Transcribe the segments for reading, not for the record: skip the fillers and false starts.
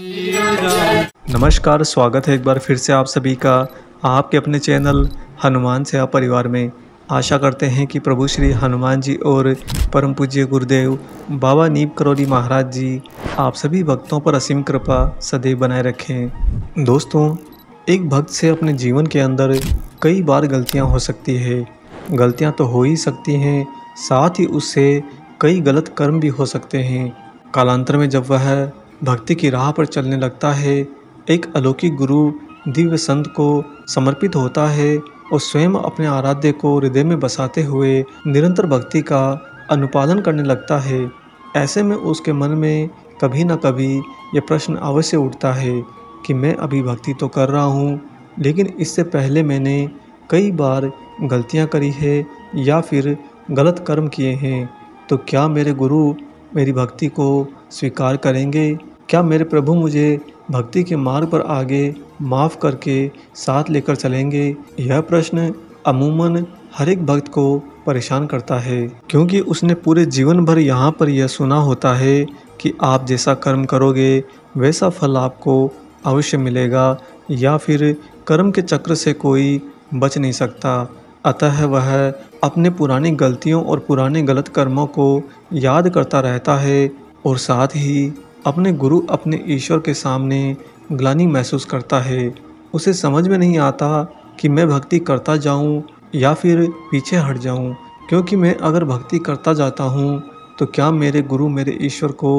नमस्कार, स्वागत है एक बार फिर से आप सभी का आपके अपने चैनल हनुमान सेवा परिवार में। आशा करते हैं कि प्रभु श्री हनुमान जी और परम पूज्य गुरुदेव बाबा नीम करौली महाराज जी आप सभी भक्तों पर असीम कृपा सदैव बनाए रखें। दोस्तों, एक भक्त से अपने जीवन के अंदर कई बार गलतियां हो सकती है। गलतियां तो हो ही सकती हैं, साथ ही उससे कई गलत कर्म भी हो सकते हैं। कालांतर में जब वह भक्ति की राह पर चलने लगता है, एक अलौकिक गुरु दिव्य संत को समर्पित होता है और स्वयं अपने आराध्य को हृदय में बसाते हुए निरंतर भक्ति का अनुपालन करने लगता है। ऐसे में उसके मन में कभी न कभी यह प्रश्न अवश्य उठता है कि मैं अभी भक्ति तो कर रहा हूँ, लेकिन इससे पहले मैंने कई बार गलतियाँ करी है या फिर गलत कर्म किए हैं। तो क्या मेरे गुरु मेरी भक्ति को स्वीकार करेंगे? क्या मेरे प्रभु मुझे भक्ति के मार्ग पर आगे माफ़ करके साथ लेकर चलेंगे? यह प्रश्न अमूमन हर एक भक्त को परेशान करता है, क्योंकि उसने पूरे जीवन भर यहाँ पर यह सुना होता है कि आप जैसा कर्म करोगे वैसा फल आपको अवश्य मिलेगा, या फिर कर्म के चक्र से कोई बच नहीं सकता। अतः वह अपने पुरानी गलतियों और पुराने गलत कर्मों को याद करता रहता है और साथ ही अपने गुरु अपने ईश्वर के सामने ग्लानि महसूस करता है। उसे समझ में नहीं आता कि मैं भक्ति करता जाऊं या फिर पीछे हट जाऊं, क्योंकि मैं अगर भक्ति करता जाता हूं तो क्या मेरे गुरु मेरे ईश्वर को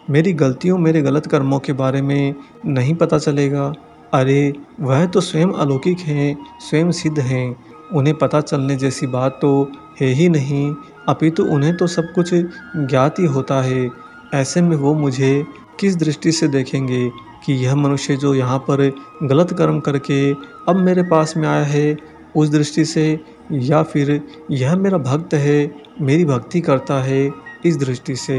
मेरी गलतियों मेरे गलत कर्मों के बारे में नहीं पता चलेगा? अरे वह तो स्वयं अलौकिक हैं, स्वयं सिद्ध हैं, उन्हें पता चलने जैसी बात तो है ही नहीं, अपितु उन्हें तो सब कुछ ज्ञात ही होता है। ऐसे में वो मुझे किस दृष्टि से देखेंगे कि यह मनुष्य जो यहाँ पर गलत कर्म करके अब मेरे पास में आया है, उस दृष्टि से, या फिर यह मेरा भक्त है, मेरी भक्ति करता है, इस दृष्टि से।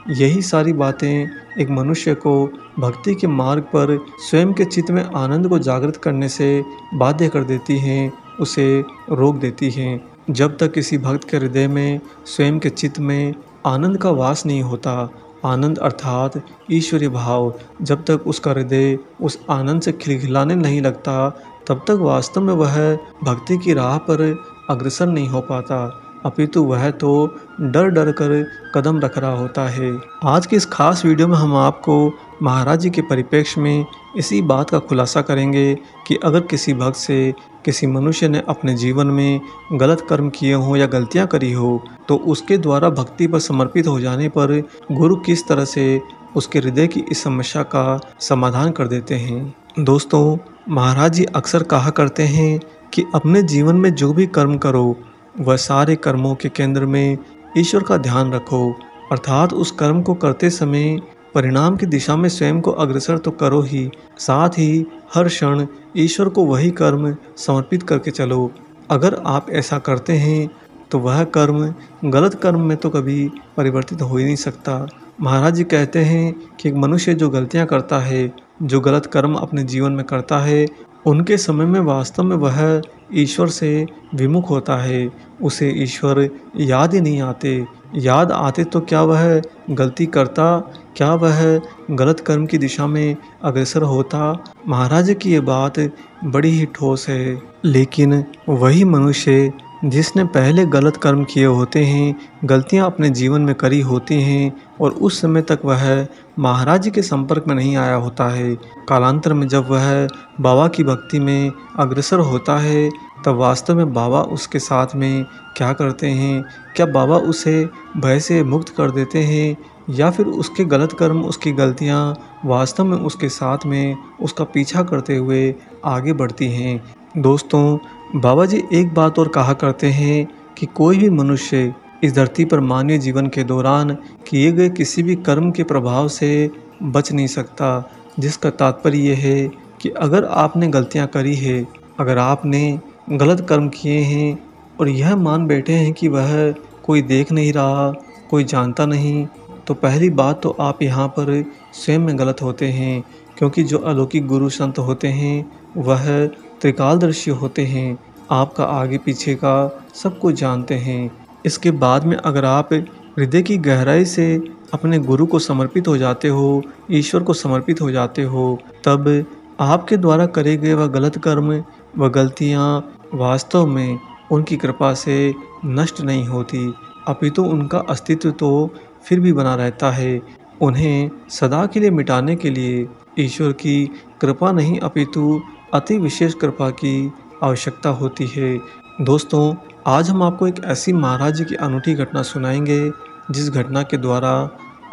यही सारी बातें एक मनुष्य को भक्ति के मार्ग पर स्वयं के चित्त में आनंद को जागृत करने से बाध्य कर देती हैं, उसे रोक देती हैं। जब तक किसी भक्त के हृदय में स्वयं के चित्त में आनंद का वास नहीं होता, आनंद अर्थात ईश्वरीय भाव, जब तक उसका हृदय उस आनंद से खिलखिलाने नहीं लगता, तब तक वास्तव में वह भक्ति की राह पर अग्रसर नहीं हो पाता, अपितु वह तो डर डर कर कदम रख रहा होता है। आज की इस खास वीडियो में हम आपको महाराज जी के परिप्रेक्ष्य में इसी बात का खुलासा करेंगे कि अगर किसी भक्त से किसी मनुष्य ने अपने जीवन में गलत कर्म किए हों या गलतियां करी हो, तो उसके द्वारा भक्ति पर समर्पित हो जाने पर गुरु किस तरह से उसके हृदय की इस समस्या का समाधान कर देते हैं। दोस्तों, महाराज जी अक्सर कहा करते हैं कि अपने जीवन में जो भी कर्म करो वह सारे कर्मों के केंद्र में ईश्वर का ध्यान रखो, अर्थात उस कर्म को करते समय परिणाम की दिशा में स्वयं को अग्रसर तो करो ही, साथ ही हर क्षण ईश्वर को वही कर्म समर्पित करके चलो। अगर आप ऐसा करते हैं तो वह कर्म गलत कर्म में तो कभी परिवर्तित हो ही नहीं सकता। महाराज जी कहते हैं कि एक मनुष्य जो गलतियां करता है, जो गलत कर्म अपने जीवन में करता है, उनके समय में वास्तव में वह ईश्वर से विमुख होता है, उसे ईश्वर याद ही नहीं आते। याद आते तो क्या वह गलती करता, क्या वह गलत कर्म की दिशा में अग्रसर होता? महाराज की ये बात बड़ी ही ठोस है। लेकिन वही मनुष्य जिसने पहले गलत कर्म किए होते हैं, गलतियां अपने जीवन में करी होती हैं और उस समय तक वह महाराज जी के संपर्क में नहीं आया होता है, कालांतर में जब वह बाबा की भक्ति में अग्रसर होता है, तब वास्तव में बाबा उसके साथ में क्या करते हैं? क्या बाबा उसे भय से मुक्त कर देते हैं, या फिर उसके गलत कर्म, उसकी गलतियाँ वास्तव में उसके साथ में उसका पीछा करते हुए आगे बढ़ती हैं? दोस्तों, बाबा जी एक बात और कहा करते हैं कि कोई भी मनुष्य इस धरती पर मानवीय जीवन के दौरान किए गए किसी भी कर्म के प्रभाव से बच नहीं सकता, जिसका तात्पर्य यह है कि अगर आपने गलतियां करी है, अगर आपने गलत कर्म किए हैं और यह मान बैठे हैं कि वह कोई देख नहीं रहा, कोई जानता नहीं, तो पहली बात तो आप यहाँ पर स्वयं में गलत होते हैं, क्योंकि जो अलौकिक गुरु संत होते हैं वह त्रिकालदर्शी होते हैं, आपका आगे पीछे का सब कुछ जानते हैं। इसके बाद में अगर आप हृदय की गहराई से अपने गुरु को समर्पित हो जाते हो, ईश्वर को समर्पित हो जाते हो, तब आपके द्वारा करे गए वह गलत कर्म व गलतियाँ वास्तव में उनकी कृपा से नष्ट नहीं होती, अपितु उनका अस्तित्व तो फिर भी बना रहता है। उन्हें सदा के लिए मिटाने के लिए ईश्वर की कृपा नहीं अपितु अति विशेष कृपा की आवश्यकता होती है। दोस्तों, आज हम आपको एक ऐसी महाराज जी की अनूठी घटना सुनाएंगे, जिस घटना के द्वारा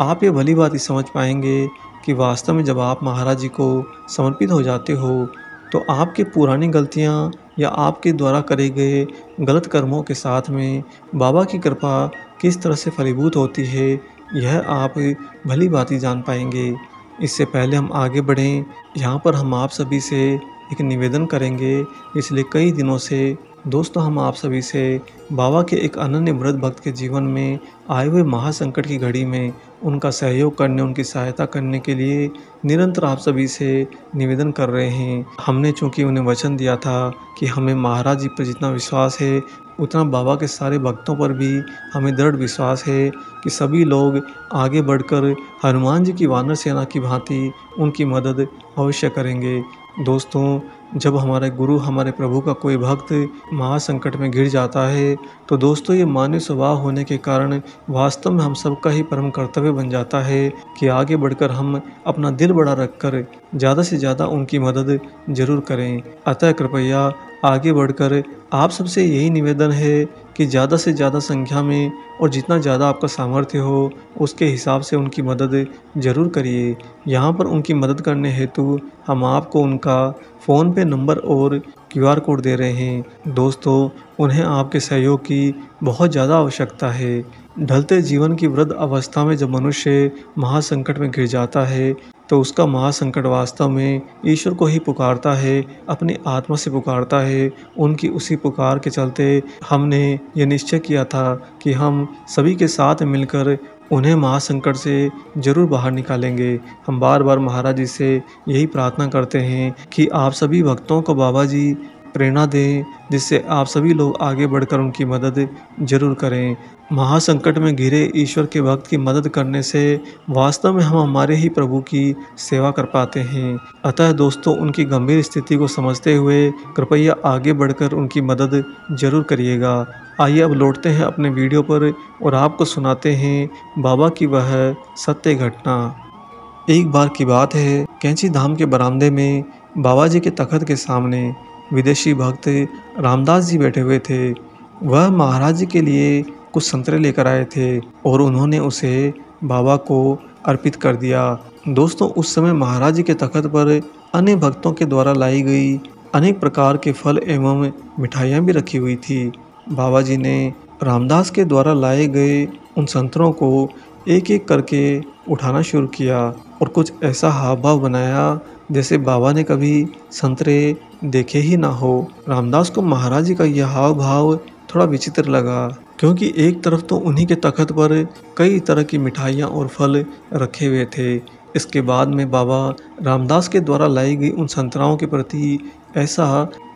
आप ये भली बात ही समझ पाएंगे कि वास्तव में जब आप महाराज जी को समर्पित हो जाते हो, तो आपकी पुरानी गलतियाँ या आपके द्वारा करे गए गलत कर्मों के साथ में बाबा की कृपा किस तरह से फलीभूत होती है, यह आप भली भांति जान पाएंगे। इससे पहले हम आगे बढ़ें, यहाँ पर हम आप सभी से एक निवेदन करेंगे। पिछले कई दिनों से दोस्तों हम आप सभी से बाबा के एक अनन्य वृद्ध भक्त के जीवन में आए हुए महासंकट की घड़ी में उनका सहयोग करने, उनकी सहायता करने के लिए निरंतर आप सभी से निवेदन कर रहे हैं। हमने चूँकि उन्हें वचन दिया था कि हमें महाराज जी पर जितना विश्वास है, उतना बाबा के सारे भक्तों पर भी हमें दृढ़ विश्वास है कि सभी लोग आगे बढ़कर हनुमान जी की वानर सेना की भांति उनकी मदद अवश्य करेंगे। दोस्तों, जब हमारे गुरु, हमारे प्रभु का कोई भक्त महासंकट में घिर जाता है, तो दोस्तों ये मानवीय स्वभाव होने के कारण वास्तव में हम सबका ही परम कर्तव्य बन जाता है कि आगे बढ़कर हम अपना दिल बड़ा रखकर ज़्यादा से ज़्यादा उनकी मदद जरूर करें। अतः कृपया आगे बढ़कर आप सबसे यही निवेदन है कि ज़्यादा से ज़्यादा संख्या में और जितना ज़्यादा आपका सामर्थ्य हो, उसके हिसाब से उनकी मदद ज़रूर करिए। यहाँ पर उनकी मदद करने हेतु हम आपको उनका फ़ोन पे नंबर और QR कोड दे रहे हैं। दोस्तों, उन्हें आपके सहयोग की बहुत ज़्यादा आवश्यकता है। ढलते जीवन की वृद्ध अवस्था में जब मनुष्य महासंकट में घिर जाता है, तो उसका महासंकट वास्तव में ईश्वर को ही पुकारता है, अपनी आत्मा से पुकारता है। उनकी उसी पुकार के चलते हमने ये निश्चय किया था कि हम सभी के साथ मिलकर उन्हें महासंकट से जरूर बाहर निकालेंगे। हम बार बार महाराज जी से यही प्रार्थना करते हैं कि आप सभी भक्तों को बाबा जी प्रेरणा दें, जिससे आप सभी लोग आगे बढ़कर उनकी मदद जरूर करें। महासंकट में घिरे ईश्वर के भक्त की मदद करने से वास्तव में हम हमारे ही प्रभु की सेवा कर पाते हैं। अतः दोस्तों, उनकी गंभीर स्थिति को समझते हुए कृपया आगे बढ़कर उनकी मदद जरूर करिएगा। आइए अब लौटते हैं अपने वीडियो पर और आपको सुनाते हैं बाबा की वह सत्य घटना। एक बार की बात है, कैंची धाम के बरामदे में बाबा जी के तख्त के सामने विदेशी भक्त रामदास जी बैठे हुए थे। वह महाराज जी के लिए कुछ संतरे लेकर आए थे और उन्होंने उसे बाबा को अर्पित कर दिया। दोस्तों, उस समय महाराज जी के तख्त पर अन्य भक्तों के द्वारा लाई गई अनेक प्रकार के फल एवं मिठाइयाँ भी रखी हुई थी। बाबा जी ने रामदास के द्वारा लाए गए उन संतरों को एक एक करके उठाना शुरू किया और कुछ ऐसा हाव भाव बनाया जैसे बाबा ने कभी संतरे देखे ही ना हो। रामदास को महाराज जी का यह हाव भाव थोड़ा विचित्र लगा, क्योंकि एक तरफ तो उन्हीं के तख्त पर कई तरह की मिठाइयाँ और फल रखे हुए थे। इसके बाद में बाबा रामदास के द्वारा लाई गई उन संतराओं के प्रति ऐसा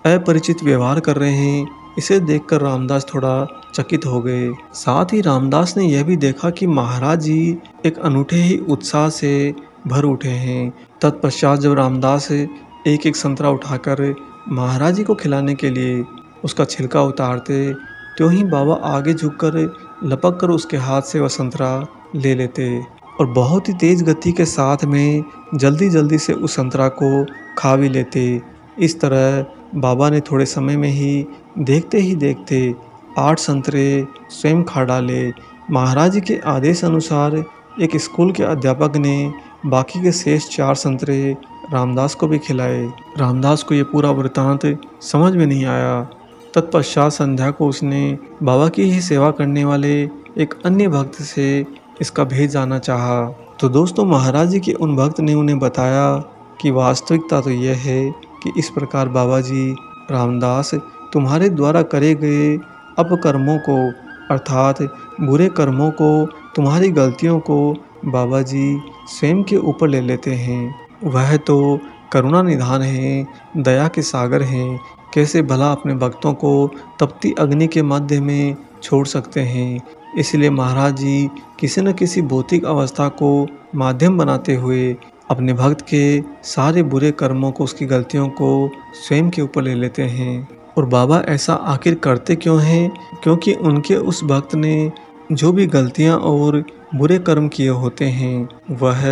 अपरिचित व्यवहार कर रहे हैं, इसे देखकर रामदास थोड़ा चकित हो गए। साथ ही रामदास ने यह भी देखा कि महाराज जी एक अनूठे ही उत्साह से भर उठे हैं। तत्पश्चात जब रामदास एक एक संतरा उठाकर महाराज जी को खिलाने के लिए उसका छिलका उतारते, त्यों ही बाबा आगे झुककर लपक कर उसके हाथ से वह संतरा ले लेते और बहुत ही तेज गति के साथ में जल्दी जल्दी से उस संतरा को खा भी लेते। इस तरह बाबा ने थोड़े समय में ही देखते 8 संतरे स्वयं खा डाले। महाराज जी के आदेश अनुसार एक स्कूल के अध्यापक ने बाकी के शेष 4 संतरे रामदास को भी खिलाए। रामदास को ये पूरा वृतांत समझ में नहीं आया। तत्पश्चात संध्या को उसने बाबा की ही सेवा करने वाले एक अन्य भक्त से इसका भेद जानना चाहा। तो दोस्तों, महाराज जी के उन भक्त ने उन्हें बताया कि वास्तविकता तो यह है कि इस प्रकार बाबा जी रामदास तुम्हारे द्वारा करे गए अपकर्मों को, अर्थात बुरे कर्मों को, तुम्हारी गलतियों को बाबा जी स्वयं के ऊपर ले लेते हैं। वह तो करुणा निधान हैं, दया के सागर हैं। कैसे भला अपने भक्तों को तपती अग्नि के मध्य में छोड़ सकते हैं। इसलिए महाराज जी किसी न किसी भौतिक अवस्था को माध्यम बनाते हुए अपने भक्त के सारे बुरे कर्मों को, उसकी गलतियों को स्वयं के ऊपर ले लेते हैं। और बाबा ऐसा आखिर करते क्यों हैं? क्योंकि उनके उस भक्त ने जो भी गलतियां और बुरे कर्म किए होते हैं वह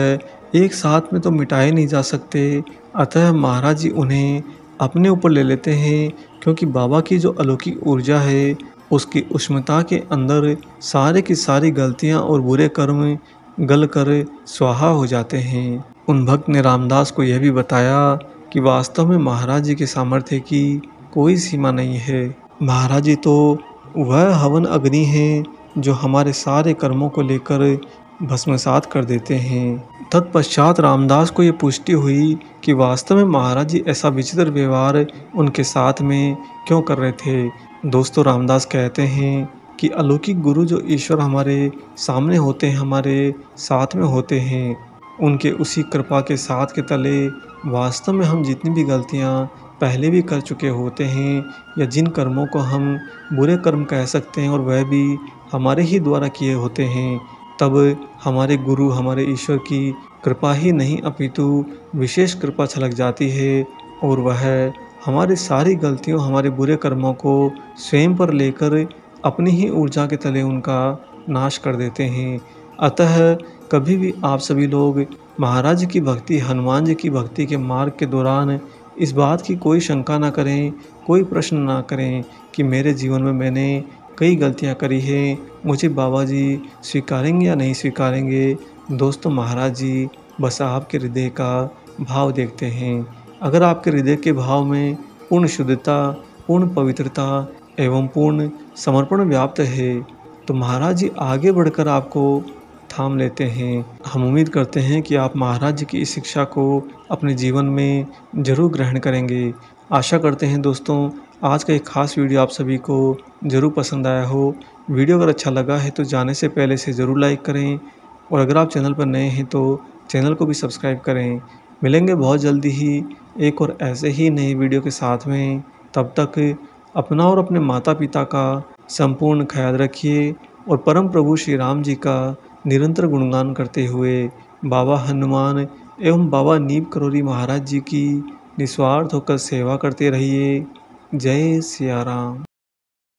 एक साथ में तो मिटाए नहीं जा सकते। अतः महाराज जी उन्हें अपने ऊपर ले लेते हैं, क्योंकि बाबा की जो अलौकिक ऊर्जा है उसकी उष्णता के अंदर सारे की सारी गलतियां और बुरे कर्म गल कर स्वाहा हो जाते हैं। उन भक्त ने रामदास को यह भी बताया कि वास्तव में महाराज जी के सामर्थ्य की कोई सीमा नहीं है। महाराज जी तो वह हवन अग्नि हैं जो हमारे सारे कर्मों को लेकर भस्मसात कर देते हैं। तत्पश्चात रामदास को ये पुष्टि हुई कि वास्तव में महाराज जी ऐसा विचित्र व्यवहार उनके साथ में क्यों कर रहे थे। दोस्तों, रामदास कहते हैं कि अलौकिक गुरु जो ईश्वर हमारे सामने होते हैं, हमारे साथ में होते हैं, उनके उसी कृपा के साथ के तले वास्तव में हम जितनी भी गलतियाँ पहले भी कर चुके होते हैं या जिन कर्मों को हम बुरे कर्म कह सकते हैं और वह भी हमारे ही द्वारा किए होते हैं, तब हमारे गुरु, हमारे ईश्वर की कृपा ही नहीं अपितु विशेष कृपा छलक जाती है और वह हमारी सारी गलतियों, हमारे बुरे कर्मों को स्वयं पर लेकर अपनी ही ऊर्जा के तले उनका नाश कर देते हैं। अतः कभी भी आप सभी लोग महाराज जी की भक्ति, हनुमान जी की भक्ति के मार्ग के दौरान इस बात की कोई शंका ना करें, कोई प्रश्न ना करें कि मेरे जीवन में मैंने कई गलतियां करी हैं, मुझे बाबा जी स्वीकारेंगे या नहीं स्वीकारेंगे। दोस्तों, महाराज जी बस आपके हृदय का भाव देखते हैं। अगर आपके हृदय के भाव में पूर्ण शुद्धता, पूर्ण पवित्रता एवं पूर्ण समर्पण व्याप्त है तो महाराज जी आगे बढ़कर आपको थाम लेते हैं। हम उम्मीद करते हैं कि आप महाराज जी की इस शिक्षा को अपने जीवन में जरूर ग्रहण करेंगे। आशा करते हैं दोस्तों, आज का एक खास वीडियो आप सभी को ज़रूर पसंद आया हो। वीडियो अगर अच्छा लगा है तो जाने से पहले से ज़रूर लाइक करें और अगर आप चैनल पर नए हैं तो चैनल को भी सब्सक्राइब करें। मिलेंगे बहुत जल्दी ही एक और ऐसे ही नए वीडियो के साथ में। तब तक अपना और अपने माता पिता का संपूर्ण ख्याल रखिए और परम प्रभु श्री राम जी का निरंतर गुणगान करते हुए बाबा हनुमान एवं बाबा नीम करोली महाराज जी की निस्वार्थ होकर सेवा करते रहिए। जय सिया राम।